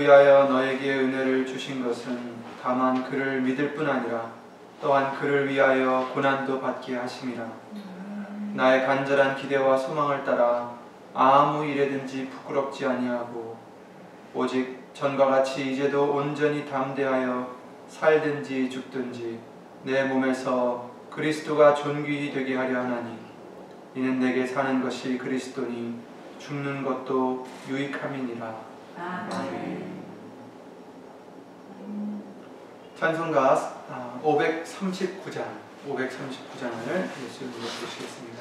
위하여 너에게 은혜를 주신 것은 다만 그를 믿을 뿐 아니라 또한 그를 위하여 고난도 받게 하심이라. 나의 간절한 기대와 소망을 따라 아무 일에든지 부끄럽지 아니하고 오직 전과 같이 이제도 온전히 담대하여 살든지 죽든지 내 몸에서 그리스도가 존귀히 되게 하려 하나니 이는 내게 사는 것이 그리스도니 죽는 것도 유익함이니라. 아멘. 찬송가 539장을 예수님으로 부르시겠습니다.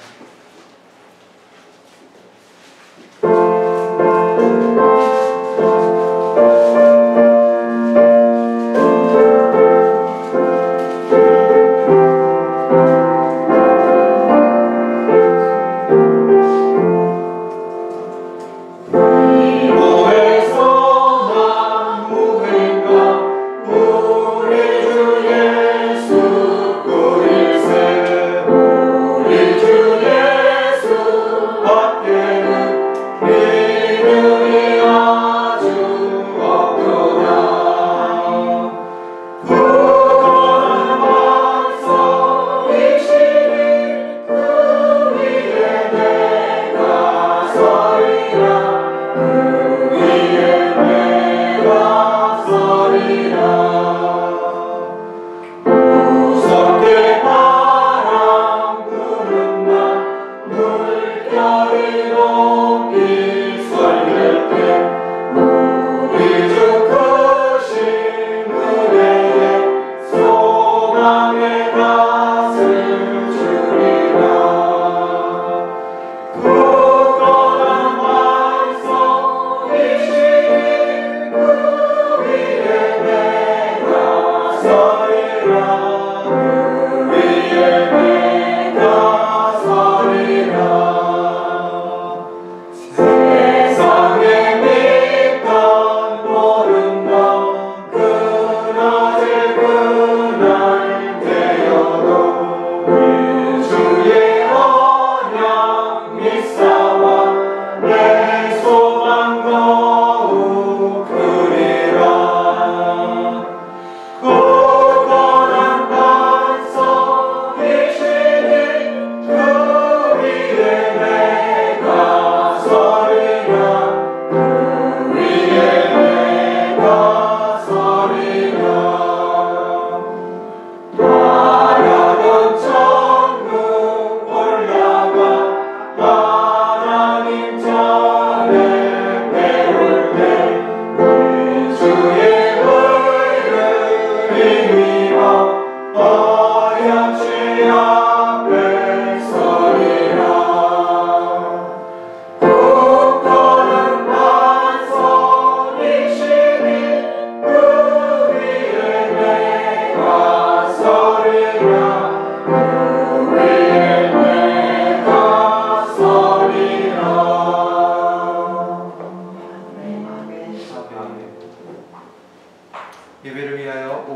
예배를 위하여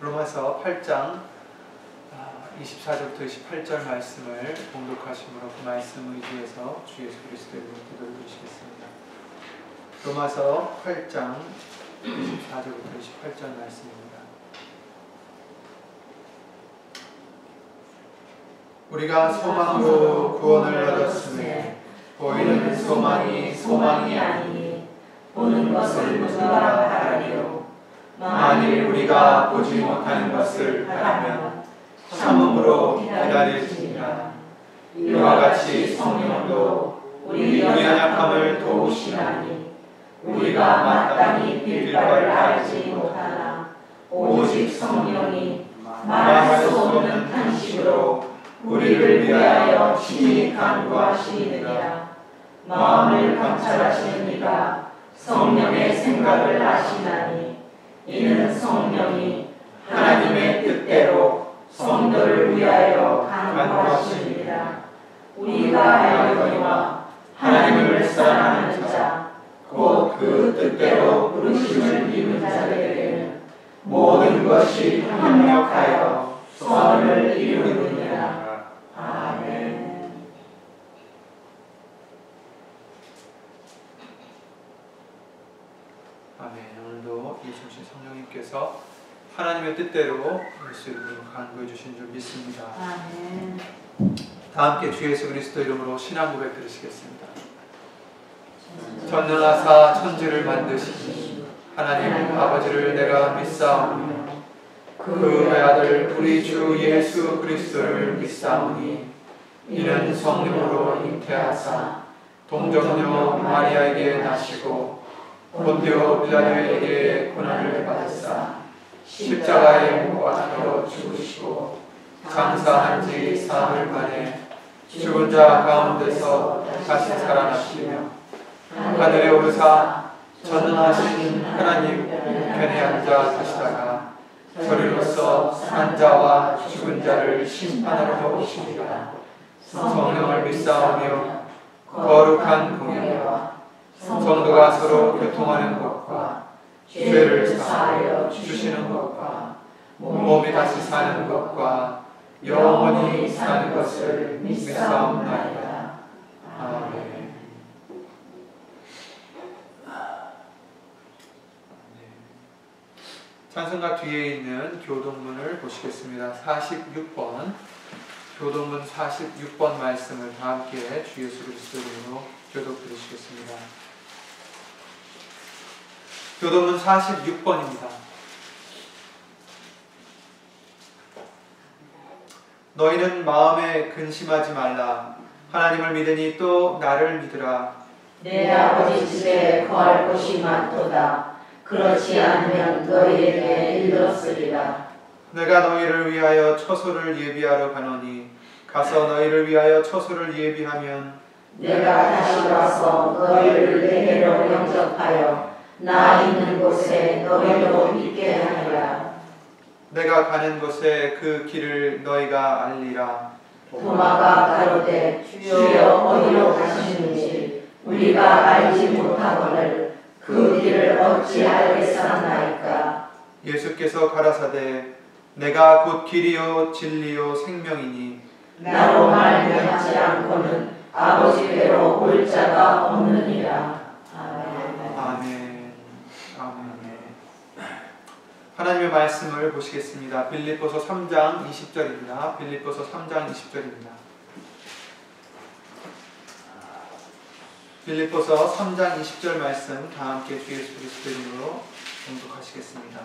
로마서 8장 24절부터 28절 말씀을 봉독하심으로 그 말씀 의지해서 주 예수 그리스도의 이름으로 기도를 드리시겠습니다. 로마서 8장 24절부터 28절 말씀입니다. 우리가 소망으로 구원을 얻었으며 보이는 소망이 소망이 아니니 보는 것을 누가 바라리요. 만일 우리가 보지 못하는 것을 바라면 참음으로 기다릴지니라. 이와 같이 성령도 우리 연약함을 도우시나니 우리가 마땅히 빌 바를 알지 못하나 오직 성령이 말할 수 없는 탄식으로 우리를 위하여 친히 간구하시느니라. 마음을 감찰하시는 이가 성령의 생각을 아시나니 이는 성령이 하나님의 뜻대로 성도를 위하여 간구하시느니라. 우리가 알거니와 하나님을 사랑하는 자 곧 그 뜻대로 부르심을 입은 자들에게는 모든 것이 합력하여 선을 이루느니라. 아멘. 아멘. 오늘도 예수님 성령님께서 하나님의 뜻대로 예수 이름으로 간구해 주신 줄 믿습니다. 아멘. 다 함께 주 예수 그리스도 이름으로 신앙 고백 드리시겠습니다. 전능하사 천지를 만드시니 하나님 아버지를 내가 믿사오며 그 아들 우리 주 예수 그리스도를 믿사오니 이는 성령으로 잉태하사 동정녀 마리아에게 나시고 본디오 빌라도에게 고난을 받으사 십자가에 못 박혀 죽으시고 장사한 지 사흘 만에 죽은 자 가운데서 다시 살아나시며 하늘에 오르사 전능하신 하나님 우편에 앉아 계시다가 저리로서 산 자와 죽은 자를 심판하러 오시리라. 성령을 믿사오며 거룩한 공예와 성도가 서로 교통하는 것과 죄를 사하여 주시는 것과 몸이 다시 사는 것과 영원히 사는 것을 믿사옵나이다. 아멘. 찬송가 뒤에 있는 교동문을 보시겠습니다. 46번 교동문 46번 말씀을 다 함께 주 예수 그리스도 이름으로 교독 드리시겠습니다. 교동문 46번입니다. 너희는 마음에 근심하지 말라. 하나님을 믿으니 또 나를 믿으라. 내 아버지 집에 거할 곳이 많도다. 그렇지 않으면 너희에게 이르렀으리라. 내가 너희를 위하여 처소를 예비하러 가노니 가서 너희를 위하여 처소를 예비하면 내가 다시 와서 너희를 내게로 영접하여 나 있는 곳에 너희로 있게 하리라. 내가 가는 곳에 그 길을 너희가 알리라. 도마가 가로되 주여 어디로 가시는지 우리가 알지 못하거늘 그 길을 어찌 알겠사나이까. 예수께서 가라사대 내가 곧 길이요 진리요 생명이니 나로 말미암지 않고는 아버지께로 올 자가 없느니라. 아멘. 아멘. 아멘. 하나님의 말씀을 보시겠습니다. 빌립보서 3장 20절입니다. 빌립보서 3장 20절입니다. 빌립보서 3장 20절 말씀 다 함께 주 예수 그리스도 이름으로 봉독하시겠습니다.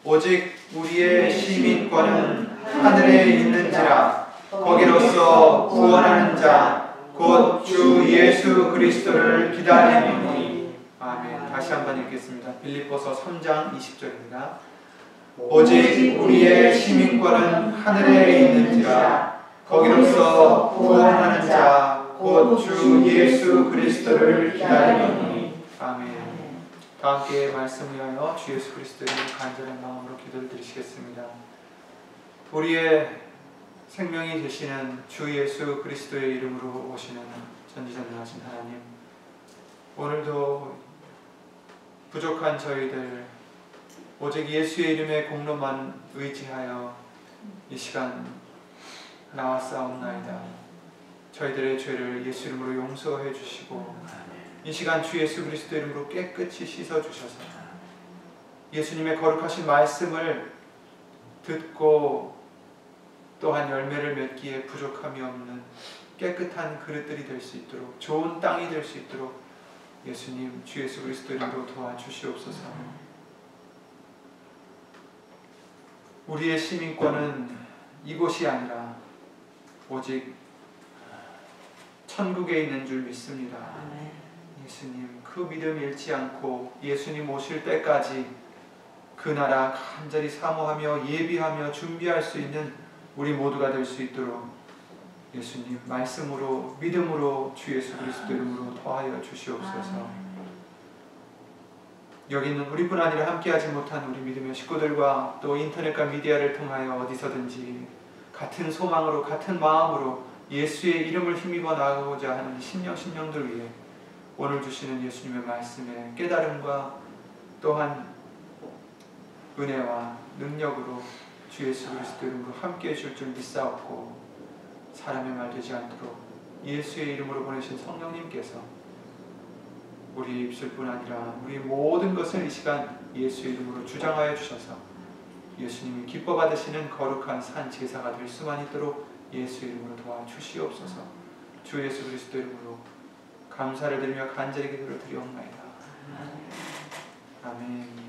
오직 우리의 시민권은 하늘에 있는지라 거기로서 구원하는 자 곧 주 예수 그리스도를 기다리노니. 아멘. 다시 한번 읽겠습니다. 빌립보서 3장 20절입니다. 오직 우리의 시민권은 하늘에 있는지라 거기로서 구원하는 자 곧 주 예수 그리스도를 기다리노니. 아멘. 다 함께 말씀 위하여 주 예수 그리스도의 간절한 마음으로 기도를 드리시겠습니다. 우리의 생명이 되시는 주 예수 그리스도의 이름으로 오시는 전지전능하신 하나님, 오늘도 부족한 저희들 오직 예수의 이름의 공로만 의지하여 이 시간 나왔사옵나이다. 저희들의 죄를 예수 이름으로 용서해 주시고 이 시간 주 예수 그리스도 이름으로 깨끗이 씻어주셔서 예수님의 거룩하신 말씀을 듣고 또한 열매를 맺기에 부족함이 없는 깨끗한 그릇들이 될 수 있도록, 좋은 땅이 될 수 있도록 예수님 주 예수 그리스도 이름으로 도와주시옵소서. 우리의 시민권은 이곳이 아니라 오직 천국에 있는 줄 믿습니다. 예수님, 그 믿음 잃지 않고 예수님 오실 때까지 그 나라 간절히 사모하며 예비하며 준비할 수 있는 우리 모두가 될 수 있도록 예수님 말씀으로 믿음으로 주 예수 그리스도 이름으로 더하여 주시옵소서. 여기 있는 우리뿐 아니라 함께하지 못한 우리 믿음의 식구들과 또 인터넷과 미디어를 통하여 어디서든지 같은 소망으로 같은 마음으로 예수의 이름을 힘입어 나가고자 하는 심령들 위해 오늘 주시는 예수님의 말씀에 깨달음과 또한 은혜와 능력으로 주 예수 그리스도 이름으로 함께해 주실 줄 믿사옵고 사람의 말 되지 않도록 예수의 이름으로 보내신 성령님께서 우리 입술뿐 아니라 우리 모든 것을 이 시간 예수의 이름으로 주장하여 주셔서 예수님이 기뻐 받으시는 거룩한 산 제사가 될 수만 있도록 예수의 이름으로 도와주시옵소서. 주 예수 그리스도 이름으로 감사를 드리며 간절히 기도를 드리옵나이다. 아멘.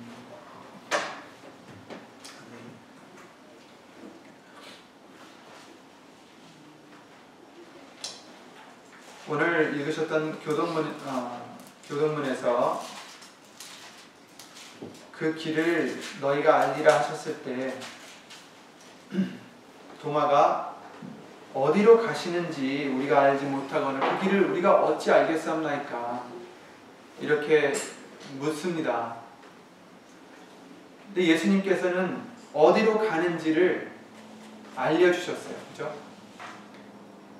오늘 읽으셨던 교동문에서 그 길을 너희가 알리라 하셨을 때 도마가 어디로 가시는지 우리가 알지 못하거나 그 길을 우리가 어찌 알겠사옵나이까 이렇게 묻습니다. 근데 예수님께서는 어디로 가는지를 알려주셨어요. 그죠?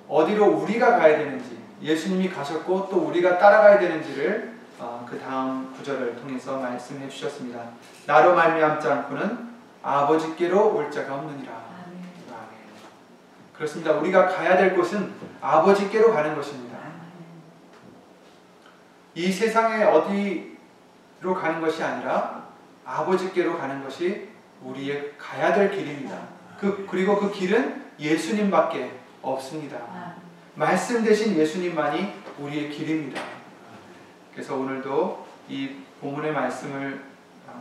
어디로 우리가 가야 되는지 예수님이 가셨고 또 우리가 따라가야 되는지를 그 다음 구절을 통해서 말씀해 주셨습니다. 나로 말미암지 않고는 아버지께로 올 자가 없느니라. 아멘. 그렇습니다. 우리가 가야 될 곳은 아버지께로 가는 것입니다. 이 세상에 어디로 가는 것이 아니라 아버지께로 가는 것이 우리의 가야 될 길입니다. 그리고 그 길은 예수님밖에 없습니다. 말씀 되신 예수님만이 우리의 길입니다. 그래서 오늘도 이 본문의 말씀을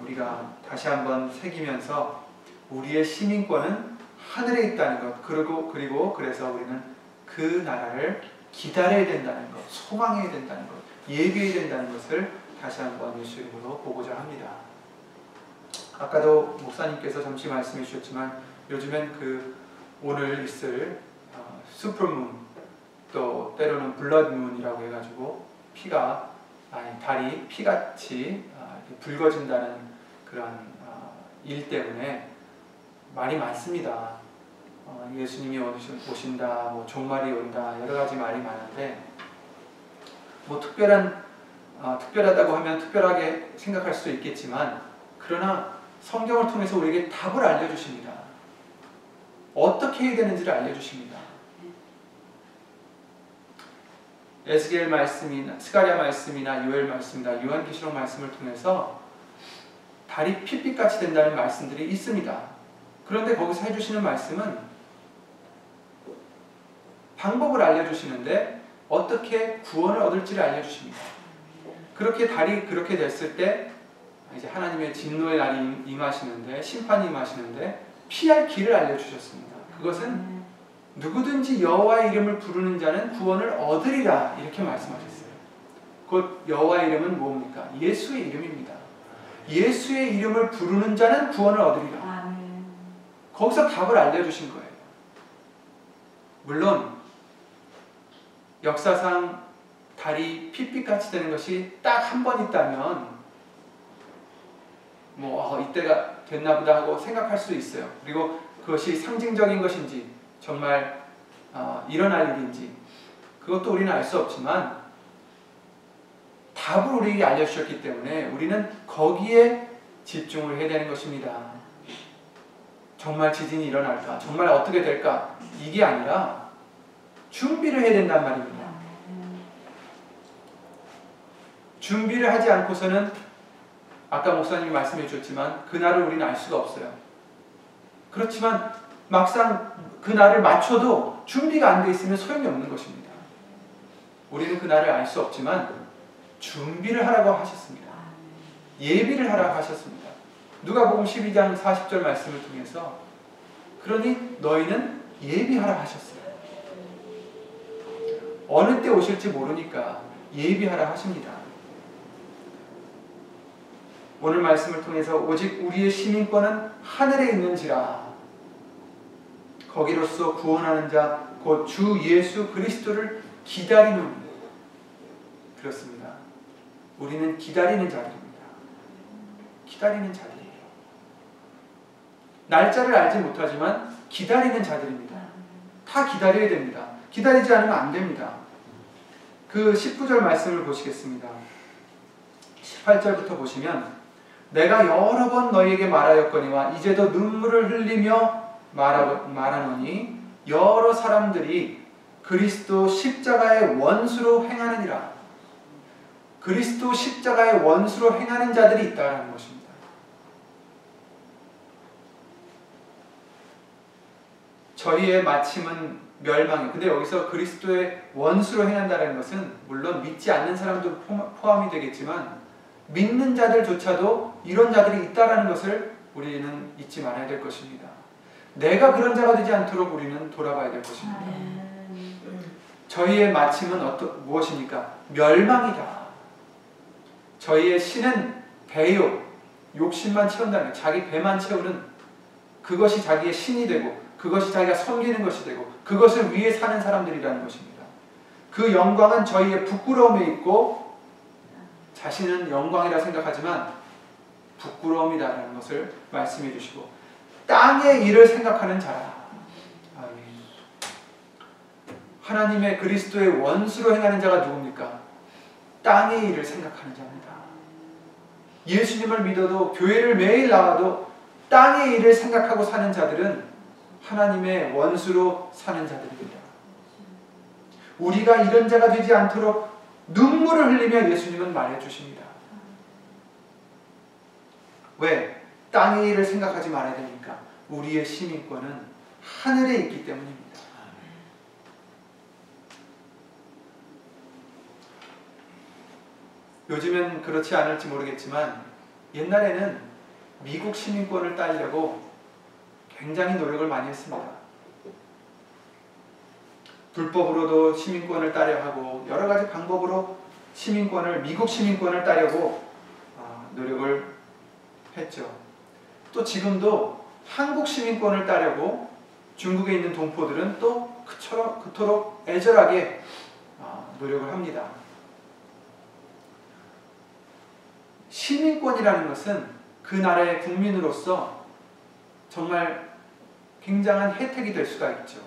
우리가 다시 한번 새기면서 우리의 시민권은 하늘에 있다는 것, 그리고 그래서 우리는 그 나라를 기다려야 된다는 것, 소망해야 된다는 것, 예비해야 된다는 것을 다시 한번 예수 이름으로 보고자 합니다. 아까도 목사님께서 잠시 말씀해 주셨지만 요즘엔 오늘 있을 슈퍼문 또 때로는 블러드문이라고 해가지고 달이 피같이 붉어진다는 그런 일 때문에 말이 많습니다. 예수님이 오신다, 종말이 온다, 여러 가지 말이 많은데 특별하다고 하면 특별하게 생각할 수도 있겠지만 그러나 성경을 통해서 우리에게 답을 알려주십니다. 어떻게 해야 되는지를 알려주십니다. 에스겔 말씀이나 스가랴 말씀이나 요엘 말씀이나 요한계시록 말씀을 통해서 달이 핏빛같이 된다는 말씀들이 있습니다. 그런데 거기서 해주시는 말씀은 방법을 알려주시는데 어떻게 구원을 얻을지를 알려주십니다. 그렇게 달이 그렇게 됐을 때 이제 하나님의 진노의 날이 임하시는데 심판이 임하시는데 피할 길을 알려주셨습니다. 그것은 누구든지 여호와의 이름을 부르는 자는 구원을 얻으리라 이렇게 말씀하셨어요. 곧 여호와의 이름은 뭡니까? 예수의 이름입니다. 예수의 이름을 부르는 자는 구원을 얻으리라. 아멘. 거기서 답을 알려주신 거예요. 물론 역사상 달이 핏빛같이 되는 것이 딱 한 번 있다면 이때가 됐나 보다 하고 생각할 수 있어요. 그리고 그것이 상징적인 것인지 정말 일어날 일인지 그것도 우리는 알 수 없지만 답을 우리에게 알려주셨기 때문에 우리는 거기에 집중을 해야 되는 것입니다. 정말 지진이 일어날까? 정말 어떻게 될까? 이게 아니라 준비를 해야 된단 말입니다. 준비를 하지 않고서는 아까 목사님이 말씀해 주셨지만 그날을 우리는 알 수가 없어요. 그렇지만 막상 그날을 맞춰도 준비가 안 돼 있으면 소용이 없는 것입니다. 우리는 그날을 알 수 없지만 준비를 하라고 하셨습니다. 예비를 하라고 하셨습니다. 누가복음 12장 40절 말씀을 통해서 그러니 너희는 예비하라 하셨어요. 어느 때 오실지 모르니까 예비하라 하십니다. 오늘 말씀을 통해서 오직 우리의 시민권은 하늘에 있는지라 거기로서 구원하는 자 곧 주 예수 그리스도를 기다리는 그렇습니다. 우리는 기다리는 자들입니다. 기다리는 자들이에요. 날짜를 알지 못하지만 기다리는 자들입니다. 다 기다려야 됩니다. 기다리지 않으면 안 됩니다. 그 19절 말씀을 보시겠습니다. 18절부터 보시면 내가 여러 번 너희에게 말하였거니와 이제도 눈물을 흘리며 말하노니 여러 사람들이 그리스도 십자가의 원수로 행하느니라. 그리스도 십자가의 원수로 행하는 자들이 있다는 것입니다. 저희의 마침은 멸망이에요. 근데 여기서 그리스도의 원수로 행한다는 것은 물론 믿지 않는 사람도 포함이 되겠지만 믿는 자들조차도 이런 자들이 있다는 것을 우리는 잊지 말아야 될 것입니다. 내가 그런 자가 되지 않도록 우리는 돌아봐야 될 것입니다. 저희의 마침은 무엇입니까? 멸망이다. 저희의 신은 배요, 욕심만 채운다는 거예요. 자기 배만 채우는 그것이 자기의 신이 되고 그것이 자기가 섬기는 것이 되고 그것을 위해 사는 사람들이라는 것입니다. 그 영광은 저희의 부끄러움에 있고 자신은 영광이라 생각하지만 부끄러움이다라는 것을 말씀해 주시고 땅의 일을 생각하는 자라. 아멘. 하나님의 그리스도의 원수로 행하는 자가 누굽니까? 땅의 일을 생각하는 자입니다. 예수님을 믿어도 교회를 매일 나와도 땅의 일을 생각하고 사는 자들은 하나님의 원수로 사는 자들입니다. 우리가 이런 자가 되지 않도록 눈물을 흘리며 예수님은 말해주십니다. 왜? 땅의 일을 생각하지 말아야 됩니까? 우리의 시민권은 하늘에 있기 때문입니다. 요즘엔 그렇지 않을지 모르겠지만 옛날에는 미국 시민권을 따려고 굉장히 노력을 많이 했습니다. 불법으로도 시민권을 따려 하고 여러 가지 방법으로 미국 시민권을 따려고 노력을 했죠. 또 지금도 한국 시민권을 따려고 중국에 있는 동포들은 또 그토록 애절하게 노력을 합니다. 시민권이라는 것은 그 나라의 국민으로서 정말 굉장한 혜택이 될 수가 있죠.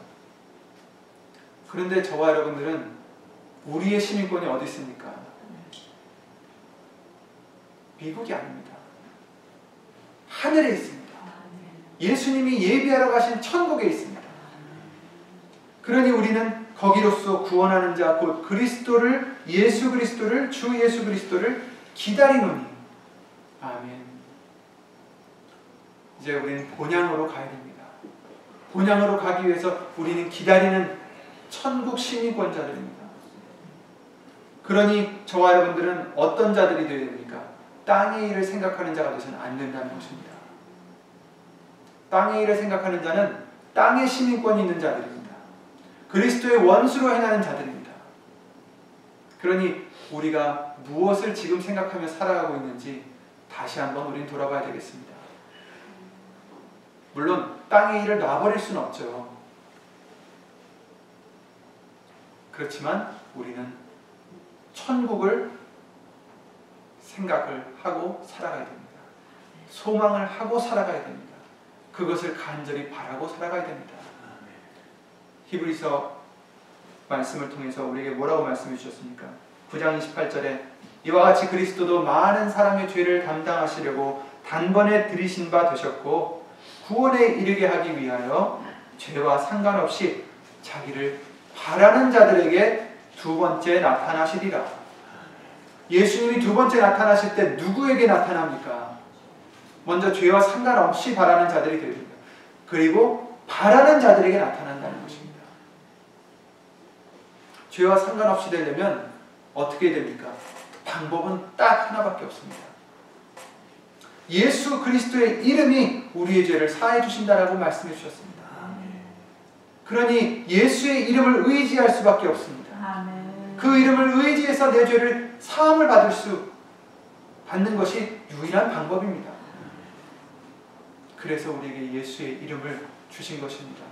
그런데 저와 여러분들은 우리의 시민권이 어디 있습니까? 미국이 아닙니다. 하늘에 있습니다. 예수님이 예비하러 가신 천국에 있습니다. 그러니 우리는 거기로서 구원하는 자 곧 그리스도를 주 예수 그리스도를 기다리노니. 아멘. 이제 우리는 본향으로 가야 됩니다. 본향으로 가기 위해서 우리는 기다리는 천국 시민권자들입니다. 그러니 저와 여러분들은 어떤 자들이 되어야 됩니까? 땅의 일을 생각하는 자가 되서는 안 된다는 것입니다. 땅의 일을 생각하는 자는 땅의 시민권이 있는 자들입니다. 그리스도의 원수로 행하는 자들입니다. 그러니 우리가 무엇을 지금 생각하며 살아가고 있는지 다시 한번 우리는 돌아봐야 되겠습니다. 물론 땅의 일을 놔버릴 수는 없죠. 그렇지만 우리는 천국을 생각을 하고 살아가야 됩니다. 소망을 하고 살아가야 됩니다. 그것을 간절히 바라고 살아가야 됩니다. 히브리서 말씀을 통해서 우리에게 뭐라고 말씀해 주셨습니까? 9장 28절에 이와 같이 그리스도도 많은 사람의 죄를 담당하시려고 단번에 들이신 바 되셨고 구원에 이르게 하기 위하여 죄와 상관없이 자기를 바라는 자들에게 두 번째 나타나시리라. 예수님이 두 번째 나타나실 때 누구에게 나타납니까? 먼저 죄와 상관없이 바라는 자들이 됩니다. 그리고 바라는 자들에게 나타난다는 것입니다. 죄와 상관없이 되려면 어떻게 됩니까? 방법은 딱 하나밖에 없습니다. 예수 그리스도의 이름이 우리의 죄를 사해 주신다라고 말씀해 주셨습니다. 그러니 예수의 이름을 의지할 수밖에 없습니다. 그 이름을 의지해서 내 죄를 사함을 받는 것이 유일한 방법입니다. 그래서 우리에게 예수의 이름을 주신 것입니다.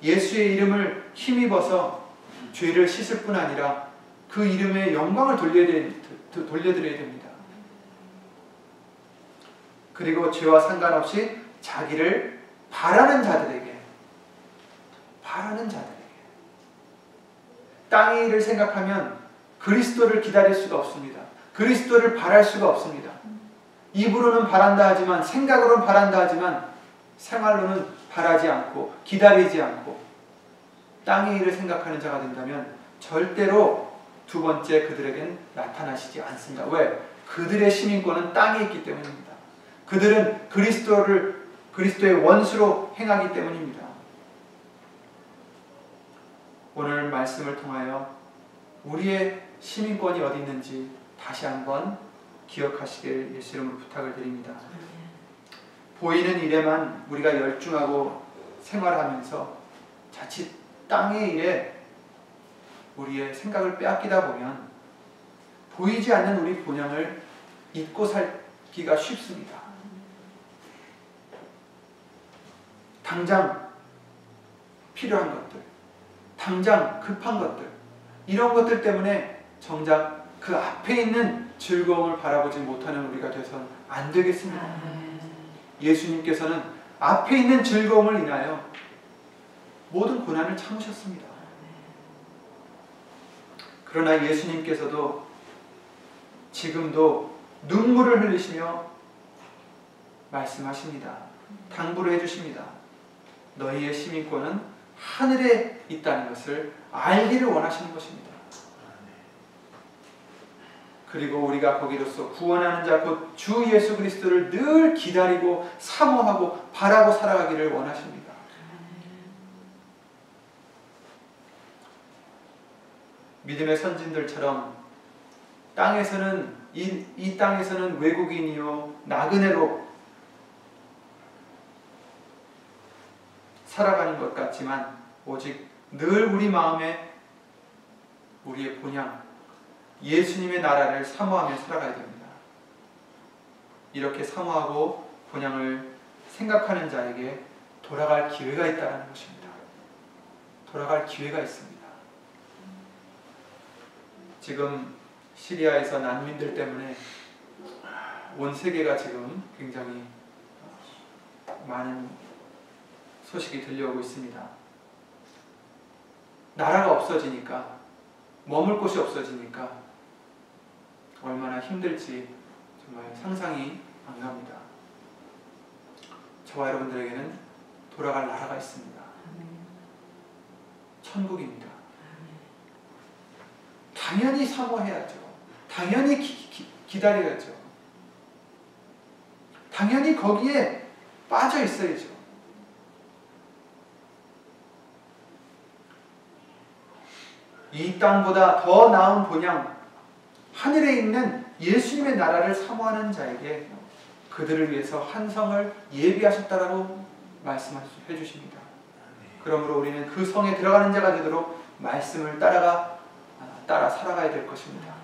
예수의 이름을 힘입어서 죄를 씻을 뿐 아니라 그 이름의 영광을 돌려드려야 됩니다. 그리고 죄와 상관없이 자기를 바라는 자들에게 땅의 일을 생각하면 그리스도를 기다릴 수가 없습니다. 그리스도를 바랄 수가 없습니다. 입으로는 바란다 하지만, 생각으로는 바란다 하지만 생활로는 바라지 않고 기다리지 않고 땅의 일을 생각하는 자가 된다면 절대로 두 번째 그들에겐 나타나시지 않습니다. 왜? 그들의 시민권은 땅에 있기 때문입니다. 그들은 그리스도의 원수로 행하기 때문입니다. 오늘 말씀을 통하여 우리의 시민권이 어디 있는지 다시 한번 기억하시길 예수 이름으로 부탁을 드립니다. 보이는 일에만 우리가 열중하고 생활하면서 자칫 땅의 일에 우리의 생각을 빼앗기다 보면 보이지 않는 우리 본향을 잊고 살기가 쉽습니다. 당장 필요한 것들, 당장 급한 것들, 이런 것들 때문에 정작 그 앞에 있는 즐거움을 바라보지 못하는 우리가 돼서는 안 되겠습니다. 예수님께서는 앞에 있는 즐거움을 인하여 모든 고난을 참으셨습니다. 그러나 예수님께서도 지금도 눈물을 흘리시며 말씀하십니다. 당부를 해주십니다. 너희의 시민권은 하늘에 있다는 것을 알기를 원하시는 것입니다. 그리고 우리가 거기로서 구원하는 자 곧 주 예수 그리스도를 늘 기다리고 사모하고 바라고 살아가기를 원하십니다. 믿음의 선진들처럼 땅에서는 이 땅에서는 외국인이요 나그네로 살아가는 것 같지만 오직 늘 우리 마음에 우리의 본향 예수님의 나라를 사모하며 살아가야 됩니다. 이렇게 사모하고 본향을 생각하는 자에게 돌아갈 기회가 있다는 것입니다. 돌아갈 기회가 있습니다. 지금 시리아에서 난민들 때문에 온 세계가 지금 굉장히 많은 소식이 들려오고 있습니다. 나라가 없어지니까, 머물 곳이 없어지니까 얼마나 힘들지 정말 상상이 안 갑니다. 저와 여러분들에게는 돌아갈 나라가 있습니다. 천국입니다. 당연히 사모해야죠. 당연히 기다려야죠. 당연히 거기에 빠져 있어야죠. 이 땅보다 더 나은 본향, 하늘에 있는 예수님의 나라를 사모하는 자에게 그들을 위해서 한 성을 예비하셨다라고 말씀해 주십니다. 그러므로 우리는 그 성에 들어가는 자가 되도록 말씀을 따라 살아가야 될 것입니다.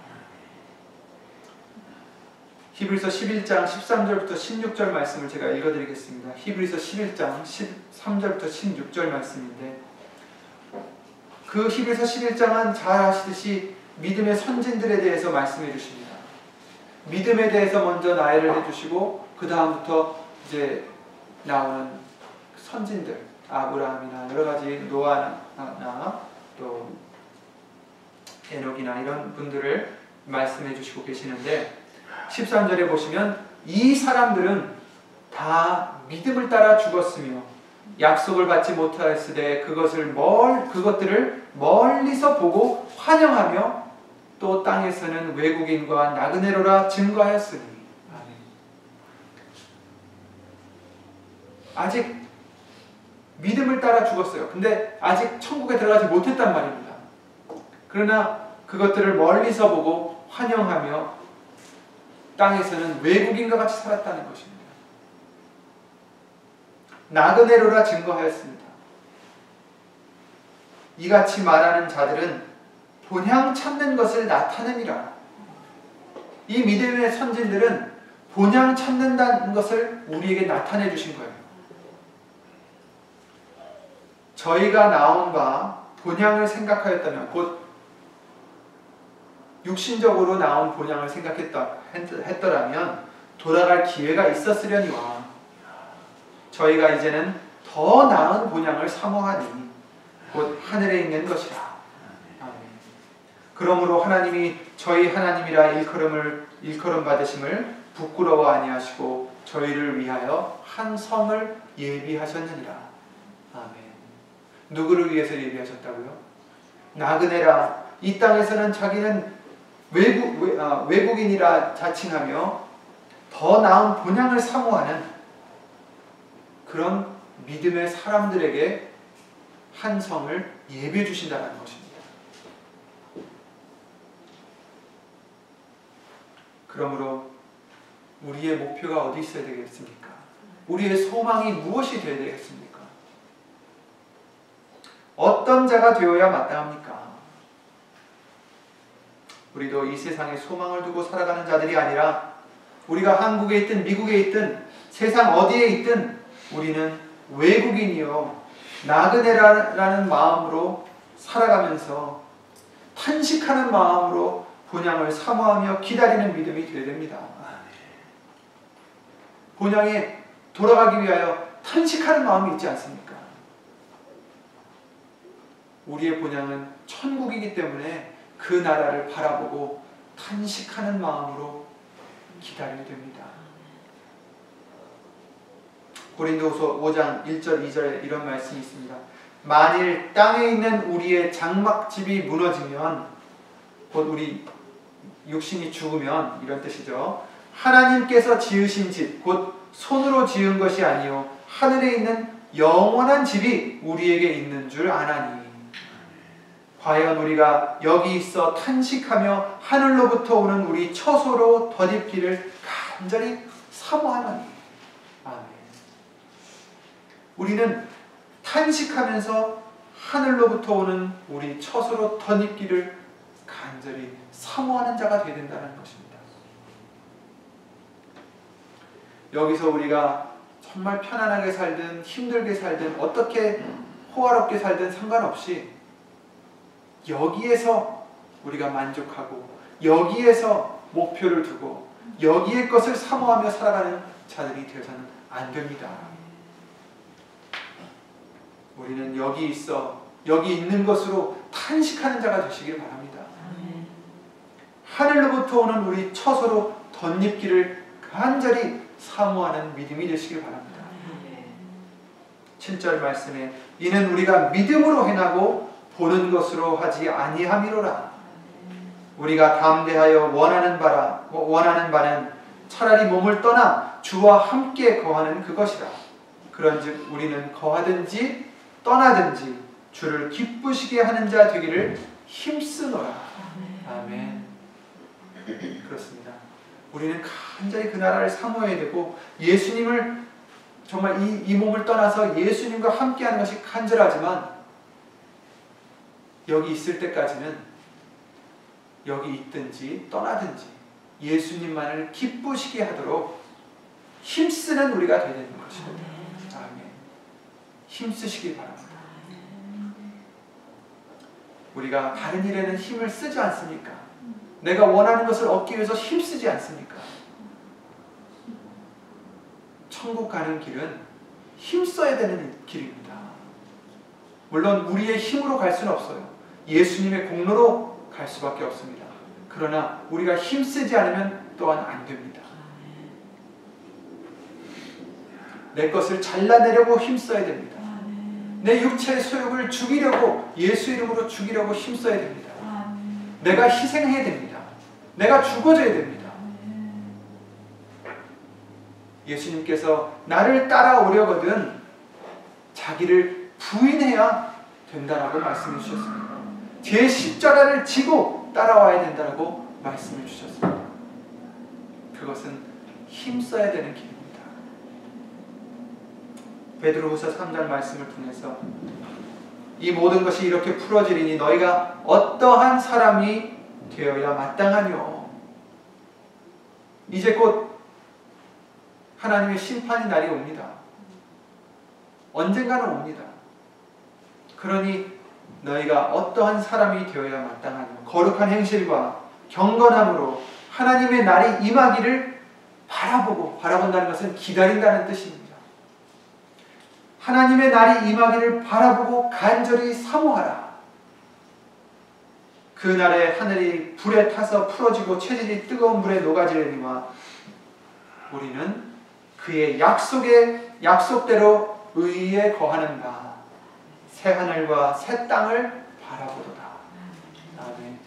히브리서 11장 13절부터 16절 말씀을 제가 읽어드리겠습니다. 히브리서 11장 13절부터 16절 말씀인데, 그 히브리서 11장은 잘 아시듯이 믿음의 선진들에 대해서 말씀해 주십니다. 믿음에 대해서 먼저 나열을 해주시고 그 다음부터 이제 나오는 선진들, 아브라함이나 여러가지 노아나 또 에녹이나 이런 분들을 말씀해 주시고 계시는데, 13절에 보시면 이 사람들은 다 믿음을 따라 죽었으며 약속을 받지 못하였으되 그것들을 멀리서 보고 환영하며 또 땅에서는 외국인과 나그네로라 증거하였으니. 아직 믿음을 따라 죽었어요. 근데 아직 천국에 들어가지 못했단 말입니다. 그러나 그것들을 멀리서 보고 환영하며 땅에서는 외국인과 같이 살았다는 것입니다. 나그네로라 증거하였습니다. 이같이 말하는 자들은 본향 찾는 것을 나타냅니다. 이 믿음의 선진들은 본향 찾는다는 것을 우리에게 나타내 주신 거예요. 저희가 나온 바 본향을 생각하였다면, 곧 육신적으로 나온 본향을 생각했더라면 돌아갈 기회가 있었으려니와 저희가 이제는 더 나은 본향을 사모하니 곧 하늘에 있는 것이라. 아멘. 그러므로 하나님이 저희 하나님이라 일컬음 받으심을 부끄러워 아니하시고 저희를 위하여 한 성을 예비하셨느니라. 아멘. 누구를 위해서 예비하셨다고요? 나그네라 이 땅에서는 자기는 외국인이라 자칭하며 더 나은 본향을 사모하는 그런 믿음의 사람들에게 한 성을 예비해 주신다는 것입니다. 그러므로 우리의 목표가 어디 있어야 되겠습니까? 우리의 소망이 무엇이 되어야 되겠습니까? 어떤 자가 되어야 마땅합니까? 우리도 이 세상에 소망을 두고 살아가는 자들이 아니라 우리가 한국에 있든 미국에 있든 세상 어디에 있든 우리는 외국인이요 나그네라는 마음으로 살아가면서 탄식하는 마음으로 본향을 사모하며 기다리는 믿음이 되어야 됩니다. 본향에 돌아가기 위하여 탄식하는 마음이 있지 않습니까? 우리의 본향은 천국이기 때문에 그 나라를 바라보고 탄식하는 마음으로 기다려야 됩니다. 고린도후서 5장 1절 2절에 이런 말씀이 있습니다. 만일 땅에 있는 우리의 장막집이 무너지면 곧 우리 육신이 죽으면 이런 뜻이죠. 하나님께서 지으신 집 곧 손으로 지은 것이 아니요 하늘에 있는 영원한 집이 우리에게 있는 줄 아나니 과연 우리가 여기 있어 탄식하며 하늘로부터 오는 우리 처소로 덧입기를 간절히 사모하노니. 아멘. 우리는 탄식하면서 하늘로부터 오는 우리 처소로 덧입기를 간절히 사모하는 자가 되어야 된다는 것입니다. 여기서 우리가 정말 편안하게 살든 힘들게 살든 어떻게 호화롭게 살든 상관없이 여기에서 우리가 만족하고 여기에서 목표를 두고 여기의 것을 사모하며 살아가는 자들이 되어서는 안 됩니다. 우리는 여기 있어 여기 있는 것으로 탄식하는 자가 되시길 바랍니다. 하늘로부터 오는 우리 처소로 덧입기를 간절히 사모하는 믿음이 되시길 바랍니다. 7절 말씀에 이는 우리가 믿음으로 행하고 보는 것으로 하지 아니함이로라. 우리가 담대하여 원하는 바는 차라리 몸을 떠나 주와 함께 거하는 그것이라. 그런즉 우리는 거하든지 떠나든지 주를 기쁘시게 하는 자 되기를 힘쓰노라. 아멘. 그렇습니다. 우리는 간절히 그 나라를 사모해야 되고 예수님을 정말 이 몸을 떠나서 예수님과 함께하는 것이 간절하지만 여기 있을 때까지는 여기 있든지 떠나든지 예수님만을 기쁘시게 하도록 힘쓰는 우리가 되야 되는 것입니다. 아멘. 힘쓰시기 바랍니다. 우리가 다른 일에는 힘을 쓰지 않습니까? 내가 원하는 것을 얻기 위해서 힘쓰지 않습니까? 천국 가는 길은 힘써야 되는 길입니다. 물론 우리의 힘으로 갈 수는 없어요. 예수님의 공로로 갈 수밖에 없습니다. 그러나 우리가 힘쓰지 않으면 또한 안 됩니다. 내 것을 잘라내려고 힘써야 됩니다. 내 육체의 소욕을 죽이려고 예수 이름으로 죽이려고 힘써야 됩니다. 내가 희생해야 됩니다. 내가 죽어져야 됩니다. 예수님께서 나를 따라오려거든 자기를 부인해야 된다라고 말씀해 주셨습니다. 제 십자가를 지고 따라와야 된다라고 말씀해 주셨습니다. 그것은 힘써야 되는 길입니다. 베드로후서 3장 말씀을 통해서 이 모든 것이 이렇게 풀어지리니 너희가 어떠한 사람이 되어야 마땅하뇨. 이제 곧 하나님의 심판의 날이 옵니다. 언젠가는 옵니다. 그러니 너희가 어떠한 사람이 되어야 마땅하뇨. 거룩한 행실과 경건함으로 하나님의 날이 임하기를 바라본다는 것은 기다린다는 뜻입니다. 하나님의 날이 임하기를 바라보고 간절히 사모하라. 그 날에 하늘이 불에 타서 풀어지고 체질이 뜨거운 물에 녹아지려니와 우리는 그의 약속대로 의에 거하는 바 새 하늘과 새 땅을 바라보도다. 아멘.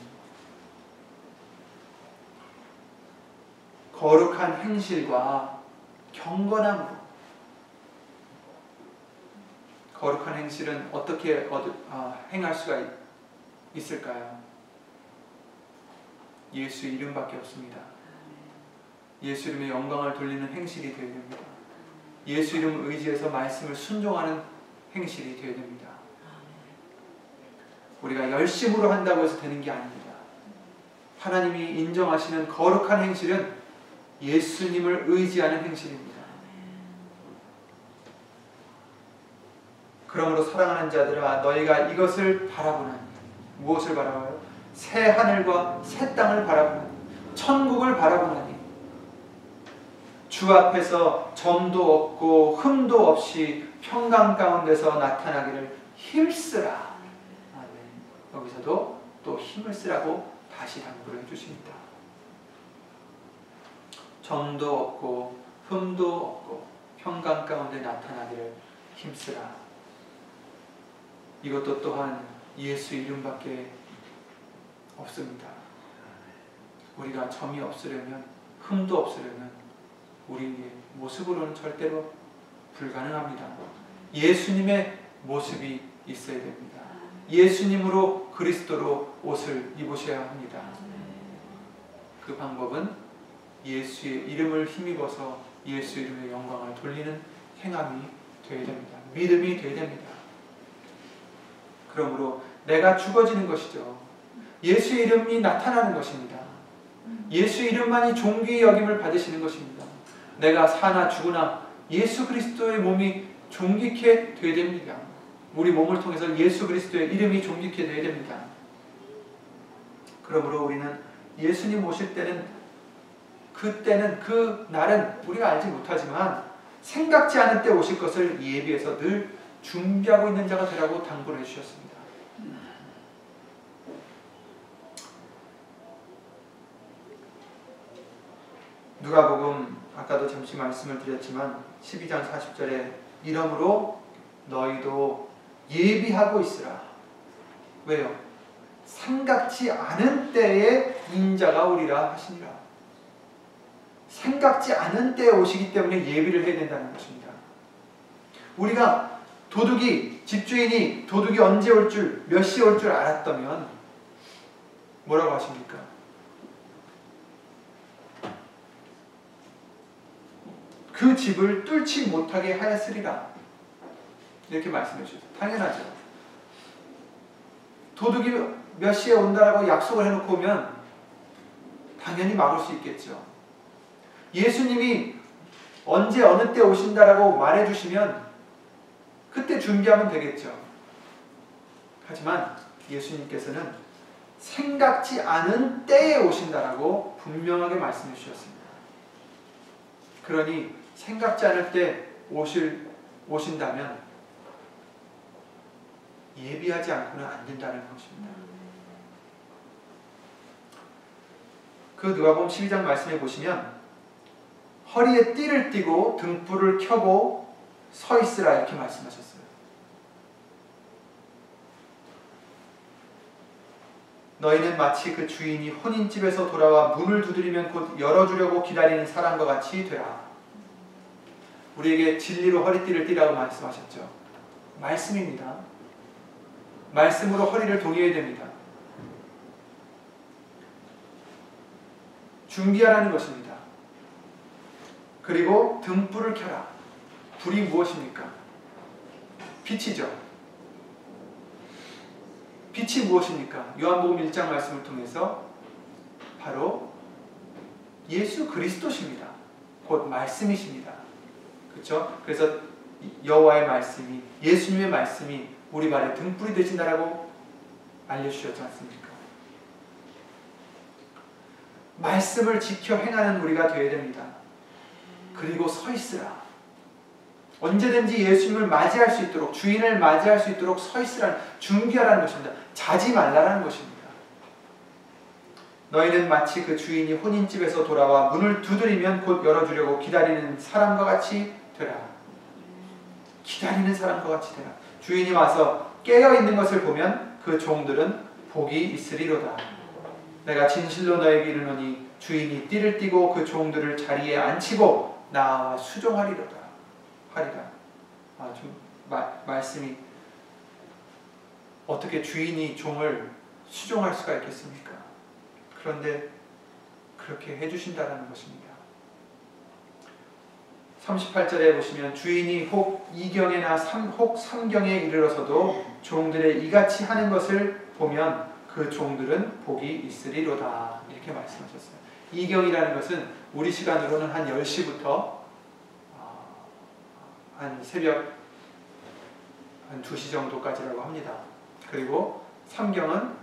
거룩한 행실과 경건함으로. 거룩한 행실은 어떻게 행할 수가 있을까요? 예수 이름밖에 없습니다. 예수 이름의 영광을 돌리는 행실이 되어야 됩니다. 예수 이름을 의지해서 말씀을 순종하는 행실이 되어야 됩니다. 우리가 열심으로 한다고 해서 되는 게 아닙니다. 하나님이 인정하시는 거룩한 행실은 예수님을 의지하는 행실입니다. 그러므로 사랑하는 자들아, 너희가 이것을 바라보나니. 무엇을 바라봐요? 새 하늘과 새 땅을 바라보나니, 천국을 바라보나니, 주 앞에서 점도 없고 흠도 없이 평강 가운데서 나타나기를 힘쓰라. 아멘. 여기서도 또 힘을 쓰라고 다시 당부를 해주십니다. 점도 없고 흠도 없고 평강 가운데 나타나기를 힘쓰라. 이것도 또한 예수 이름밖에 없습니다. 우리가 점이 없으려면, 흠도 없으려면 우리의 모습으로는 절대로 불가능합니다. 예수님의 모습이 있어야 됩니다. 예수님으로, 그리스도로 옷을 입으셔야 합니다. 그 방법은 예수의 이름을 힘입어서 예수 이름의 영광을 돌리는 행함이 되어야 됩니다. 믿음이 되어야 됩니다. 그러므로 내가 죽어지는 것이죠. 예수 이름이 나타나는 것입니다. 예수 이름만이 존귀의 여김을 받으시는 것입니다. 내가 사나 죽으나 예수 그리스도의 몸이 존귀케 되어야 됩니다. 우리 몸을 통해서 예수 그리스도의 이름이 존귀케 되어야 됩니다. 그러므로 우리는 예수님 오실 때는, 그때는, 그 날은 우리가 알지 못하지만 생각지 않은 때 오실 것을 예비해서 늘 준비하고 있는 자가 되라고 당부를 해주셨습니다. 누가복음 아까도 잠시 말씀을 드렸지만 12장 40절에 이러므로 너희도 예비하고 있으라. 왜요? 생각지 않은 때에 인자가 오리라 하시니라. 생각지 않은 때에 오시기 때문에 예비를 해야 된다는 것입니다. 우리가 집주인이 도둑이 언제 올 줄, 몇 시에 올 줄 알았다면 뭐라고 하십니까? 그 집을 뚫지 못하게 하였으리라. 이렇게 말씀해 주셨어요. 당연하죠. 도둑이 몇 시에 온다라고 약속을 해놓고 오면 당연히 막을 수 있겠죠. 예수님이 언제 어느 때 오신다라고 말해주시면 그때 준비하면 되겠죠. 하지만 예수님께서는 생각지 않은 때에 오신다라고 분명하게 말씀해 주셨습니다. 그러니 생각지 않을 때 오신다면 예비하지 않고는 안 된다는 것입니다. 그 누가복음 12장 말씀에 보시면 허리에 띠를 띠고 등불을 켜고 서 있으라 이렇게 말씀하셨어요. 너희는 마치 그 주인이 혼인집에서 돌아와 문을 두드리면 곧 열어주려고 기다리는 사람과 같이 되라. 우리에게 진리로 허리띠를 띠라고 말씀하셨죠. 말씀입니다. 말씀으로 허리를 동여야 됩니다. 준비하라는 것입니다. 그리고 등불을 켜라. 불이 무엇입니까? 빛이죠. 빛이 무엇입니까? 요한복음 1장 말씀을 통해서 바로 예수 그리스도십니다. 곧 말씀이십니다. 그렇죠? 그래서 여호와의 말씀이, 예수님의 말씀이 우리 발에 등불이 되신다라고 알려주셨지 않습니까? 말씀을 지켜 행하는 우리가 되어야 됩니다. 그리고 서 있으라. 언제든지 예수님을 맞이할 수 있도록, 주인을 맞이할 수 있도록 서 있으라는, 준비하라는 것입니다. 자지 말라는 것입니다. 너희는 마치 그 주인이 혼인집에서 돌아와 문을 두드리면 곧 열어주려고 기다리는 사람과 같이 되라. 기다리는 사람과 같이 되라. 주인이 와서 깨어있는 것을 보면 그 종들은 복이 있으리로다. 내가 진실로 너에게 이르노니 주인이 띠를 띠고 그 종들을 자리에 앉히고 나와 수종하리로다. 하리라. 말씀이 어떻게 주인이 종을 수종할 수가 있겠습니까? 그런데 그렇게 해주신다라는 것입니다. 38절에 보시면 주인이 혹 2경에나 혹 3경에 이르러서도 종들의 이같이 하는 것을 보면 그 종들은 복이 있으리로다. 이렇게 말씀하셨어요. 2경이라는 것은 우리 시간으로는 한 10시부터 한 새벽 한 2시 정도까지라고 합니다. 그리고 3경은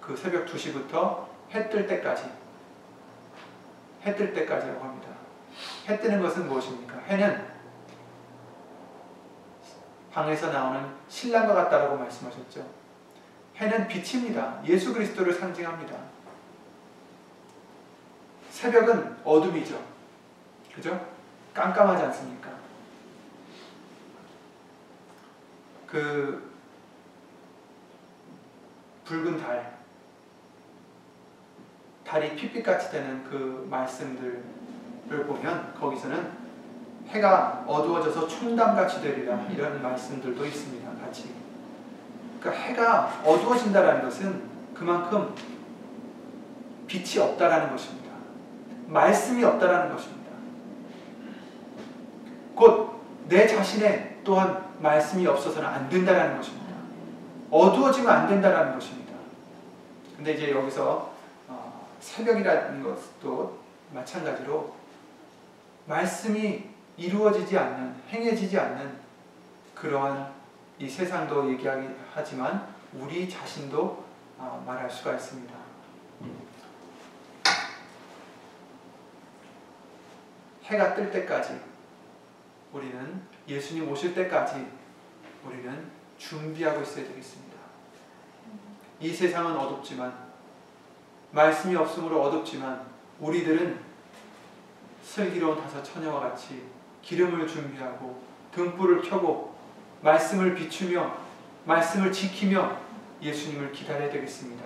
그 새벽 2시부터 해 뜰 때까지라고 합니다. 해 뜨는 것은 무엇입니까? 해는 방에서 나오는 신랑과 같다라고 말씀하셨죠. 해는 빛입니다. 예수 그리스도를 상징합니다. 새벽은 어둠이죠. 그죠? 깜깜하지 않습니까? 그 붉은 달이 핏빛같이 되는 그 말씀들을 보면 거기서는 해가 어두워져서 총담같이 되리라 이런 말씀들도 있습니다. 같이. 그러니까 해가 어두워진다는 것은 그만큼 빛이 없다라는 것입니다. 말씀이 없다라는 것입니다. 곧 내 자신에 또한 말씀이 없어서는 안 된다라는 것입니다. 어두워지면 안 된다라는 것입니다. 근데 이제 여기서 새벽이라는 것도 마찬가지로 말씀이 이루어지지 않는, 행해지지 않는 그러한 이 세상도 얘기하지만 우리 자신도 말할 수가 있습니다. 해가 뜰 때까지 우리는 예수님 오실 때까지 우리는 준비하고 있어야 되겠습니다. 이 세상은 어둡지만 말씀이 없으므로 어둡지만 우리들은 슬기로운 5 처녀와 같이 기름을 준비하고 등불을 켜고 말씀을 비추며 말씀을 지키며 예수님을 기다려야 되겠습니다.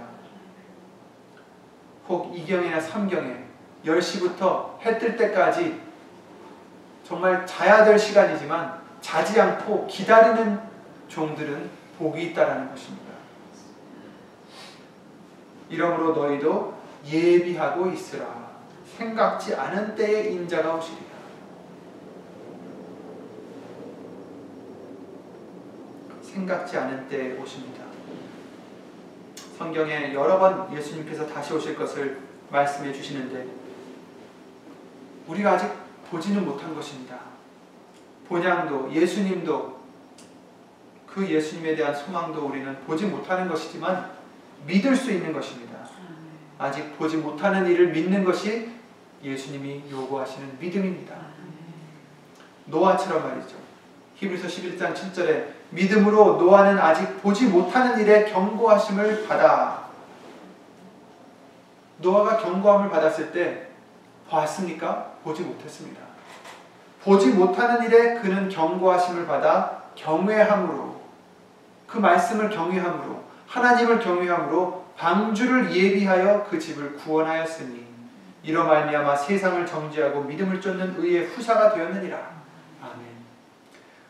혹 2경이나 3경에 10시부터 해 뜰 때까지 정말 자야 될 시간이지만 자지 않고 기다리는 종들은 복이 있다라는 것입니다. 이러므로 너희도 예비하고 있으라. 생각지 않은 때에 인자가 오시리라. 생각지 않은 때에 오십니다. 성경에 여러 번 예수님께서 다시 오실 것을 말씀해 주시는데 우리가 아직 보지는 못한 것입니다. 본향도 예수님도 그 예수님에 대한 소망도 우리는 보지 못하는 것이지만 믿을 수 있는 것입니다. 아직 보지 못하는 일을 믿는 것이 예수님이 요구하시는 믿음입니다. 노아처럼 말이죠. 히브리서 11장 7절에 믿음으로 노아는 아직 보지 못하는 일에 경고하심을 받아. 노아가 경고함을 받았을 때 봤습니까? 보지 못했습니다. 보지 못하는 일에 그는 경고하심을 받아 경외함으로, 그 말씀을 경외함으로, 하나님을 경외함으로 방주를 예비하여 그 집을 구원하였으니 이로 말미암아 세상을 정죄하고 믿음을 쫓는 의의 후사가 되었느니라. 아멘.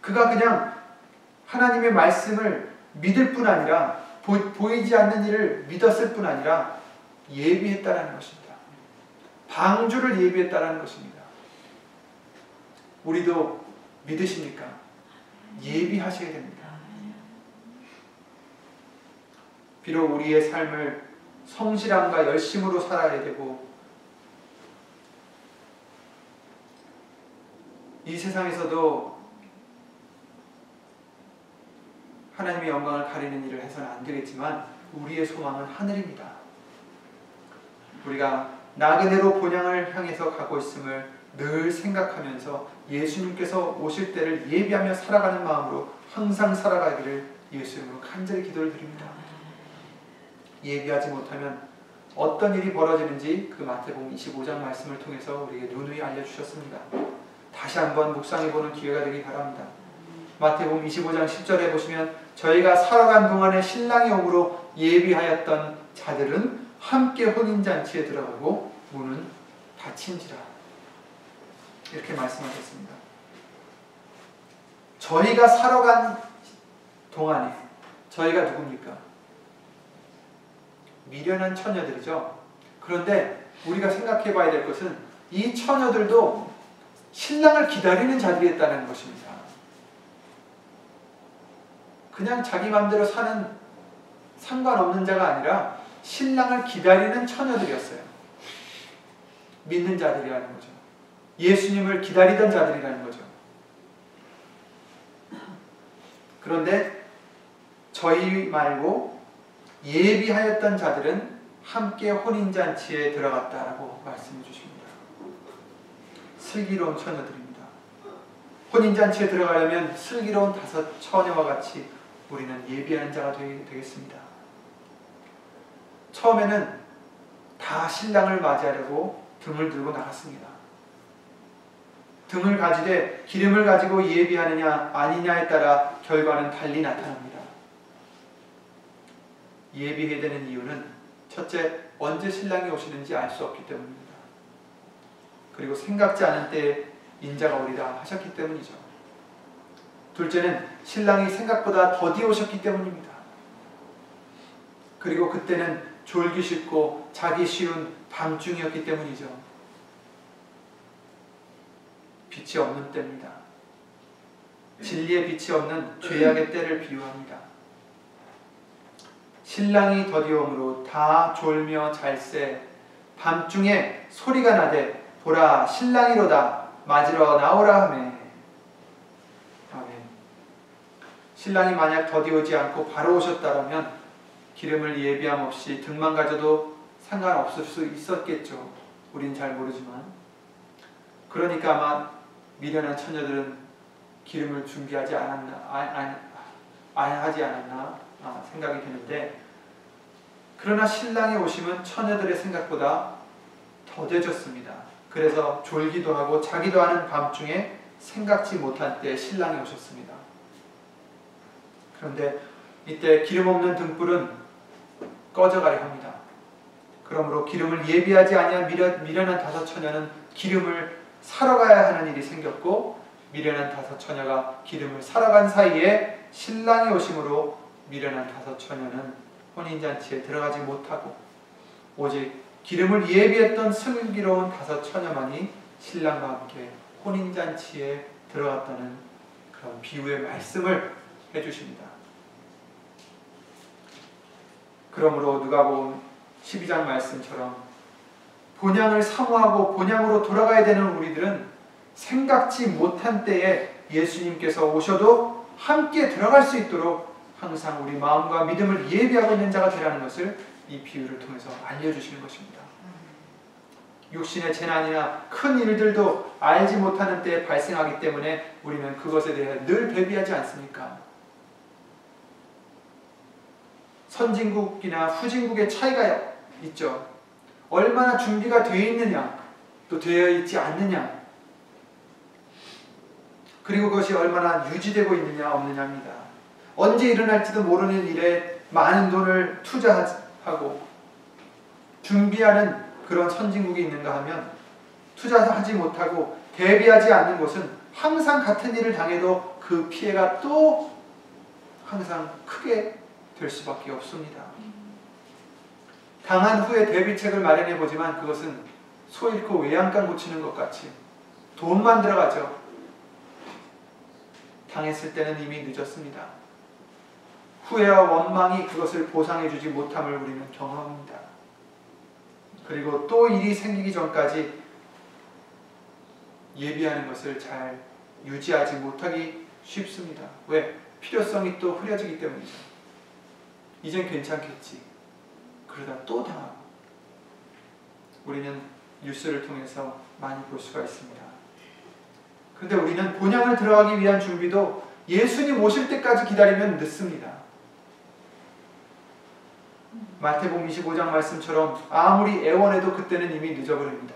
그가 그냥 하나님의 말씀을 믿을 뿐 아니라 보이지 않는 일을 믿었을 뿐 아니라 예비했다라는 것입니다. 방주를 예비했다라는 것입니다. 우리도 믿으십니까? 예비하셔야 됩니다. 비록 우리의 삶을 성실함과 열심으로 살아야 되고 이 세상에서도 하나님의 영광을 가리는 일을 해서는 안 되겠지만 우리의 소망은 하늘입니다. 우리가 나그네로 본향을 향해서 가고 있음을 늘 생각하면서 예수님께서 오실 때를 예비하며 살아가는 마음으로 항상 살아가기를 예수 이름으로 간절히 기도를 드립니다. 예비하지 못하면 어떤 일이 벌어지는지 그 마태복음 25장 말씀을 통해서 우리에게 누누이 알려주셨습니다. 다시 한번 묵상해보는 기회가 되기 바랍니다. 마태복음 25장 10절에 보시면 저희가 살아간 동안에 신랑의 옥으로 예비하였던 자들은 함께 혼인잔치에 들어가고 문은 닫힌지라 이렇게 말씀하셨습니다. 저희가 살아간 동안에 저희가 누굽니까? 미련한 처녀들이죠. 그런데 우리가 생각해 봐야 될 것은 이 처녀들도 신랑을 기다리는 자들이었다는 것입니다. 그냥 자기 마음대로 사는 상관없는 자가 아니라 신랑을 기다리는 처녀들이었어요. 믿는 자들이라는 거죠. 예수님을 기다리던 자들이라는 거죠. 그런데 저희 말고 예비하였던 자들은 함께 혼인잔치에 들어갔다라고 말씀해 주십니다. 슬기로운 처녀들입니다. 혼인잔치에 들어가려면 슬기로운 5 처녀와 같이 우리는 예비하는 자가 되겠습니다. 처음에는 다 신랑을 맞이하려고 등을 들고 나갔습니다. 등을 가지되 기름을 가지고 예비하느냐 아니냐에 따라 결과는 달리 나타납니다. 예비해야 되는 이유는 첫째, 언제 신랑이 오시는지 알 수 없기 때문입니다. 그리고 생각지 않은 때에 인자가 오리라 하셨기 때문이죠. 둘째는 신랑이 생각보다 더디 오셨기 때문입니다. 그리고 그때는 졸기 쉽고 자기 쉬운 밤중이었기 때문이죠. 빛이 없는 때입니다. 진리의 빛이 없는 죄악의 때를 비유합니다. 신랑이 더디 오므로 다 졸며 잘새 밤중에 소리가 나되 보라 신랑이로다 맞으러 나오라 하매. 아멘. 신랑이 만약 더디 오지 않고 바로 오셨다면 기름을 예비함 없이 등만 가져도 상관없을 수 있었겠죠. 우린 잘 모르지만. 그러니까 아마 미련한 처녀들은 기름을 준비하지 않았나 생각이 드는데, 그러나 신랑이 오심은 처녀들의 생각보다 더뎌졌습니다. 그래서 졸기도 하고 자기도 하는 밤중에 생각지 못한 때에 신랑이 오셨습니다. 그런데 이때 기름 없는 등불은 꺼져가려 합니다. 그러므로 기름을 예비하지 아니한 미련한 5 처녀는 기름을 사러 가야 하는 일이 생겼고, 미련한 5 처녀가 기름을 사러 간 사이에 신랑이 오심으로 미련한 5 처녀는 혼인잔치에 들어가지 못하고 오직 기름을 예비했던 슬기로운 5 처녀만이 신랑과 함께 혼인잔치에 들어갔다는 그런 비유의 말씀을 해주십니다. 그러므로 누가복음 12장 말씀처럼 본향을 사모하고 본향으로 돌아가야 되는 우리들은 생각지 못한 때에 예수님께서 오셔도 함께 들어갈 수 있도록 항상 우리 마음과 믿음을 예비하고 있는 자가 되라는 것을 이 비유를 통해서 알려주시는 것입니다. 육신의 재난이나 큰 일들도 알지 못하는 때에 발생하기 때문에 우리는 그것에 대해 늘 대비하지 않습니까? 선진국이나 후진국의 차이가 있죠. 얼마나 준비가 되어 있느냐, 또 되어 있지 않느냐, 그리고 그것이 얼마나 유지되고 있느냐 없느냐입니다. 언제 일어날지도 모르는 일에 많은 돈을 투자하고 준비하는 그런 선진국이 있는가 하면 투자하지 못하고 대비하지 않는 곳은 항상 같은 일을 당해도 그 피해가 또 항상 크게 될 수밖에 없습니다. 당한 후에 대비책을 마련해 보지만 그것은 소 잃고 외양간 고치는 것 같이 돈만 들어가죠. 당했을 때는 이미 늦었습니다. 후회와 원망이 그것을 보상해주지 못함을 우리는 경험합니다. 그리고 또 일이 생기기 전까지 예비하는 것을 잘 유지하지 못하기 쉽습니다. 왜? 필요성이 또 흐려지기 때문이죠. 이젠 괜찮겠지. 그러다 또 당하고. 우리는 뉴스를 통해서 많이 볼 수가 있습니다. 그런데 우리는 본향을 들어가기 위한 준비도 예수님 오실 때까지 기다리면 늦습니다. 마태복음 25장 말씀처럼 아무리 애원해도 그때는 이미 늦어버립니다.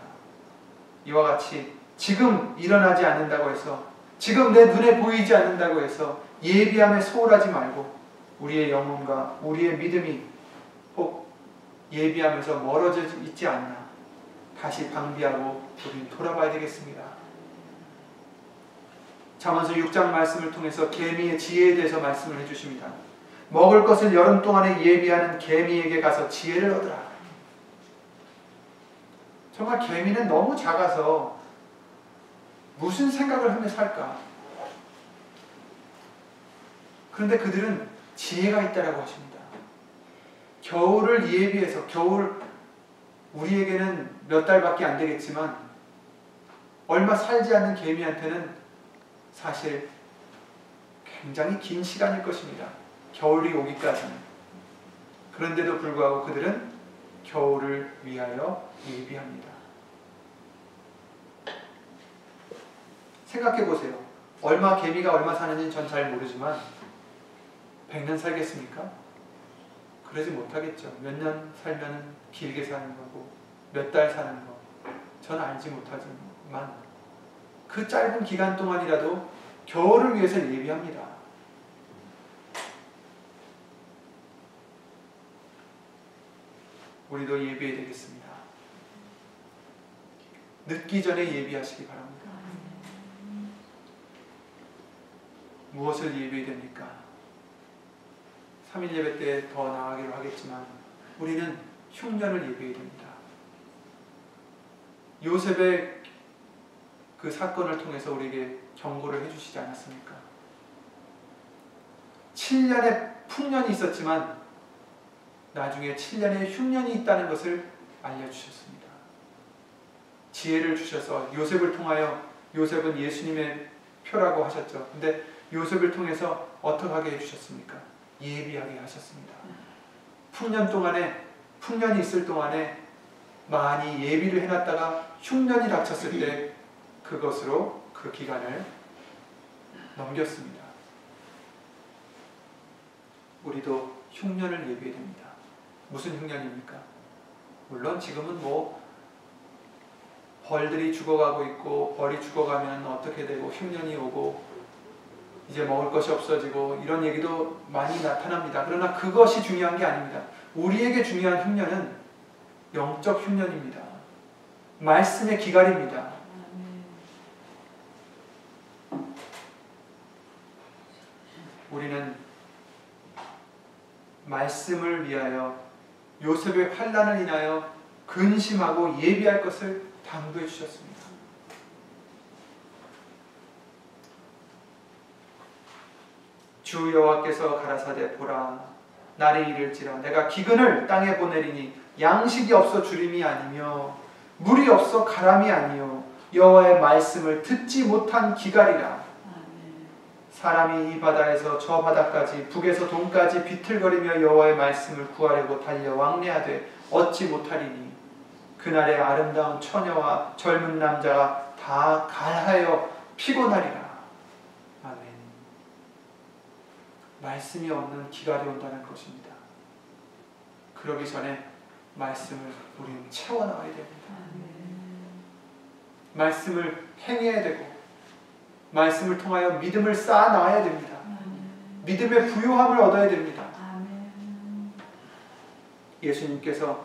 이와 같이 지금 일어나지 않는다고 해서, 지금 내 눈에 보이지 않는다고 해서 예비함에 소홀하지 말고 우리의 영혼과 우리의 믿음이 혹 예비함에서 멀어져 있지 않나 다시 방비하고 우리는 돌아봐야 되겠습니다. 잠언서 6장 말씀을 통해서 개미의 지혜에 대해서 말씀을 해주십니다. 먹을 것을 여름 동안에 예비하는 개미에게 가서 지혜를 얻으라. 정말 개미는 너무 작아서 무슨 생각을 하며 살까? 그런데 그들은 지혜가 있다라고 하십니다. 겨울을 예비해서, 겨울 우리에게는 몇 달밖에 안 되겠지만 얼마 살지 않는 개미한테는 사실 굉장히 긴 시간일 것입니다. 겨울이 오기까지는. 그런데도 불구하고 그들은 겨울을 위하여 예비합니다. 생각해 보세요. 개미가 얼마 사는지는 전 잘 모르지만 100년 살겠습니까? 그러지 못하겠죠. 몇 년 살면 길게 사는 거고 몇 달 사는 거 전 알지 못하지만 그 짧은 기간 동안이라도 겨울을 위해서 예비합니다. 우리도 예비해야 되겠습니다. 늦기 전에 예비하시기 바랍니다. 무엇을 예비해야 됩니까? 3일 예배 때 더 나아가기로 하겠지만 우리는 흉년을 예비해야 됩니다. 요셉의 그 사건을 통해서 우리에게 경고를 해주시지 않았습니까? 7년의 풍년이 있었지만 나중에 7년의 흉년이 있다는 것을 알려주셨습니다. 지혜를 주셔서 요셉을 통하여, 요셉은 예수님의 표라고 하셨죠. 근데 요셉을 통해서 어떻게 하게 해주셨습니까? 예비하게 하셨습니다. 풍년이 있을 동안에 많이 예비를 해놨다가 흉년이 닥쳤을 때 그것으로 그 기간을 넘겼습니다. 우리도 흉년을 예비해야 됩니다. 무슨 흉년입니까? 물론 지금은 벌들이 죽어가고 있고 벌이 죽어가면 어떻게 되고 흉년이 오고 이제 먹을 것이 없어지고 이런 얘기도 많이 나타납니다. 그러나 그것이 중요한 게 아닙니다. 우리에게 중요한 흉년은 영적 흉년입니다. 말씀의 기갈입니다. 우리는 말씀을 위하여 요셉의 환난을 인하여 근심하고 예비할 것을 당부해 주셨습니다. 주 여호와께서 가라사대 보라 날이 이를지라 내가 기근을 땅에 보내리니 양식이 없어 주림이 아니며 물이 없어 가람이 아니요 여호와의 말씀을 듣지 못한 기갈이라. 사람이 이 바다에서 저 바다까지 북에서 동까지 비틀거리며 여호와의 말씀을 구하려고 달려 왕래하되 얻지 못하리니 그날에 아름다운 처녀와 젊은 남자가 다 갈하여 피곤하리라. 아멘. 말씀이 없는 기갈이 온다는 것입니다. 그러기 전에 말씀을 우리는 채워나가야 됩니다. 말씀을 행해야 되고 말씀을 통하여 믿음을 쌓아나가야 됩니다. 믿음의 부요함을 얻어야 됩니다. 예수님께서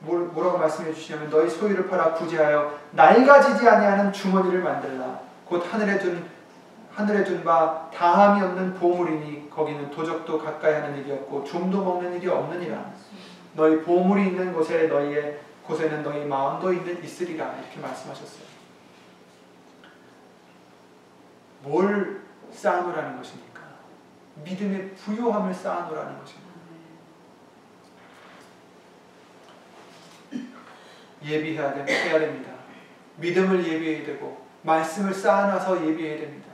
뭐라고 말씀해 주시냐면 너희 소유를 팔아 구제하여 낡아지지 아니하는 주머니를 만들라. 곧 하늘에 둔 바 다함이 없는 보물이니 거기는 도적도 가까이 하는 일이 없고 좀도 먹는 일이 없느니라. 너희 보물이 있는 곳에는 너희 마음도 있으리라. 이렇게 말씀하셨어요. 뭘 쌓아놓으라는 것입니까? 믿음의 부요함을 쌓아놓으라는 것입니다. 예비해야 됩니다. 믿음을 예비해야 되고 말씀을 쌓아놔서 예비해야 됩니다.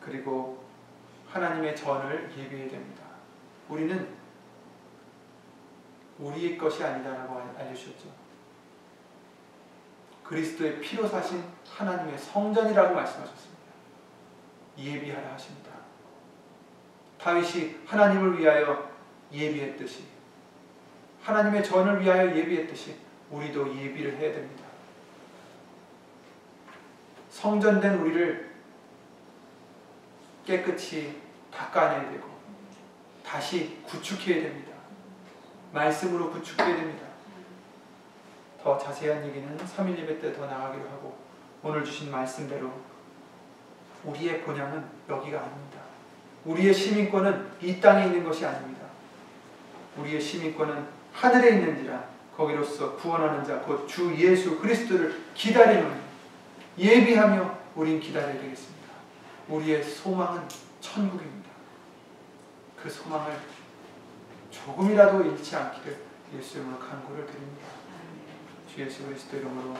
그리고 하나님의 전을 예비해야 됩니다. 우리는 우리의 것이 아니다라고 알려주셨죠. 그리스도의 피로 사신 하나님의 성전이라고 말씀하셨습니다. 예비하라 하십니다. 다윗이 하나님을 위하여 예비했듯이, 하나님의 전을 위하여 예비했듯이 우리도 예비를 해야 됩니다. 성전된 우리를 깨끗이 닦아내야 되고 다시 구축해야 됩니다. 말씀으로 구축해야 됩니다. 더 자세한 얘기는 3일 예배 때 더 나가기로 하고, 오늘 주신 말씀대로 우리의 본향은 여기가 아닙니다. 우리의 시민권은 이 땅에 있는 것이 아닙니다. 우리의 시민권은 하늘에 있는지라 거기로서 구원하는 자 곧 주 예수 그리스도를 기다리는, 예비하며 우린 기다려야 되겠습니다. 우리의 소망은 천국입니다. 그 소망을 조금이라도 잃지 않기를 예수 이름으로 간구를 드립니다. 주 예수 그리스도 이름으로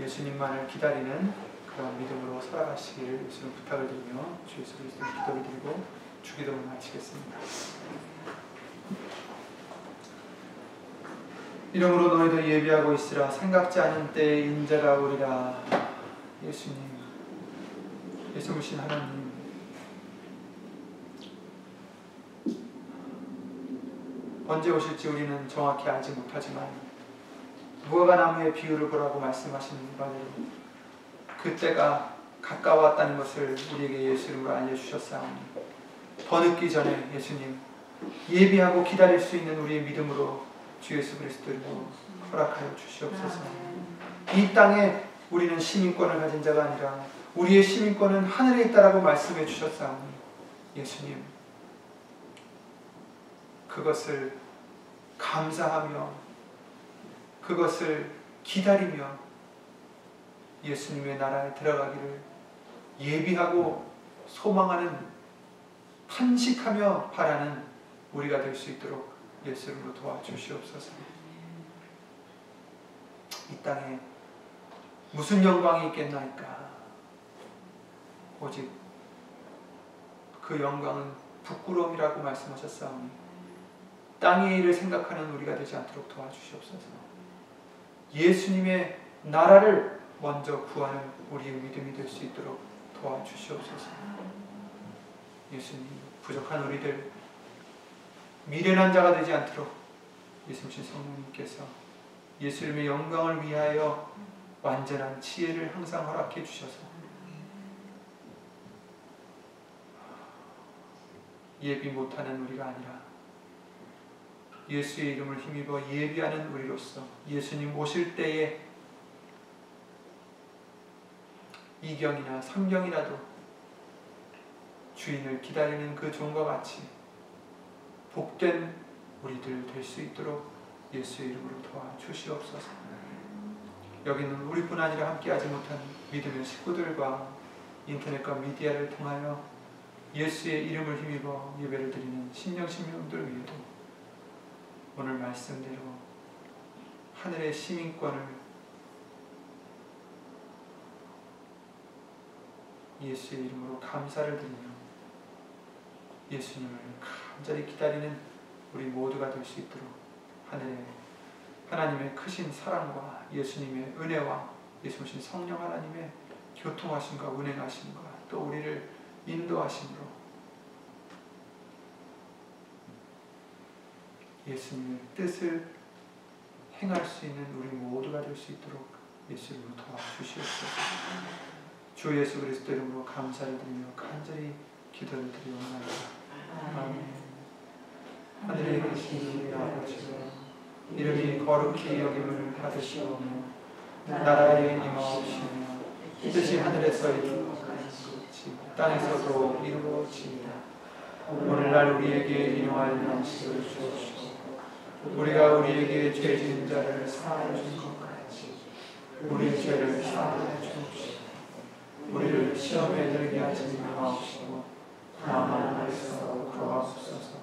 예수님만을 기다리는 그런 믿음으로 살아가시기를 예수님 부탁을 드리며 주 예수 그리스도 기도를 드리고 주기도를 마치겠습니다. 이러므로 너희도 예비하고 있으라. 생각지 않은 때에 인자가 오리라. 예수님, 예수님 하나님, 언제 오실지 우리는 정확히 알지 못하지만 무화과나무의 비유를 보라고 말씀하시는 바대로 그때가 가까웠다는 것을 우리에게 예수 이름으로 알려주셨사오니 더 늦기 전에 예수님 예비하고 기다릴 수 있는 우리의 믿음으로 주 예수 그리스도를 허락하여 주시옵소서. 이 땅에 우리는 시민권을 가진 자가 아니라 우리의 시민권은 하늘에 있다라고 말씀해 주셨사오니 예수님, 그것을 감사하며 그것을 기다리며 예수님의 나라에 들어가기를 예비하고 소망하는, 탄식하며 바라는 우리가 될 수 있도록 예수 이름으로 도와주시옵소서. 이 땅에 무슨 영광이 있겠나이까? 오직 그 영광은 부끄러움이라고 말씀하셨사오니 땅의 일을 생각하는 우리가 되지 않도록 도와주시옵소서. 예수님의 나라를 먼저 구하는 우리의 믿음이 될 수 있도록 도와주시옵소서. 예수님, 부족한 우리들 미련한 자가 되지 않도록 예수님 성령님께서 예수님의 영광을 위하여 완전한 지혜를 항상 허락해 주셔서 예비 못하는 우리가 아니라 예수의 이름을 힘입어 예비하는 우리로서 예수님 오실 때에 이경이나 삼경이라도 주인을 기다리는 그 종과 같이 복된 우리들 될 수 있도록 예수의 이름으로 도와주시옵소서. 여기는 우리뿐 아니라 함께하지 못한 믿음의 식구들과 인터넷과 미디어를 통하여 예수의 이름을 힘입어 예배를 드리는 신령신명들 위에도 오늘 말씀대로 하늘의 시민권을 예수의 이름으로 감사를 드리며 예수님을 간절히 기다리는 우리 모두가 될 수 있도록 하나님의 크신 사랑과 예수님의 은혜와 예수님 성령 하나님의 교통하심과 운행하심과 또 우리를 인도하심으로 예수님의 뜻을 행할 수 있는 우리 모두가 될 수 있도록 예수님을 도와주시옵소서. 주 예수 그리스도 이름으로 감사를 드리며 간절히 기도를 드리옵나이다. 아멘. 하늘에 계신 우리 아버지여, 이름이 거룩히 여김을 받으시오며 나라의 임하옵시며 뜻이 하늘에서 이루어진 같이 땅에서도 이루어지이다. 오늘날 우리에게 일용할 양식을 주옵시고 우리가 우리에게 죄 지은 자를 사하여 준 것 같이 우리 죄를 사하여 주옵시고 우리를 시험에 들게 하지 마옵시고 다만 하에서 구하옵소서.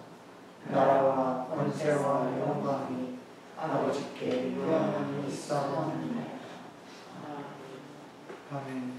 나라와 권세와 영광이 아버지께 영원히 있사옵나이다. 아멘.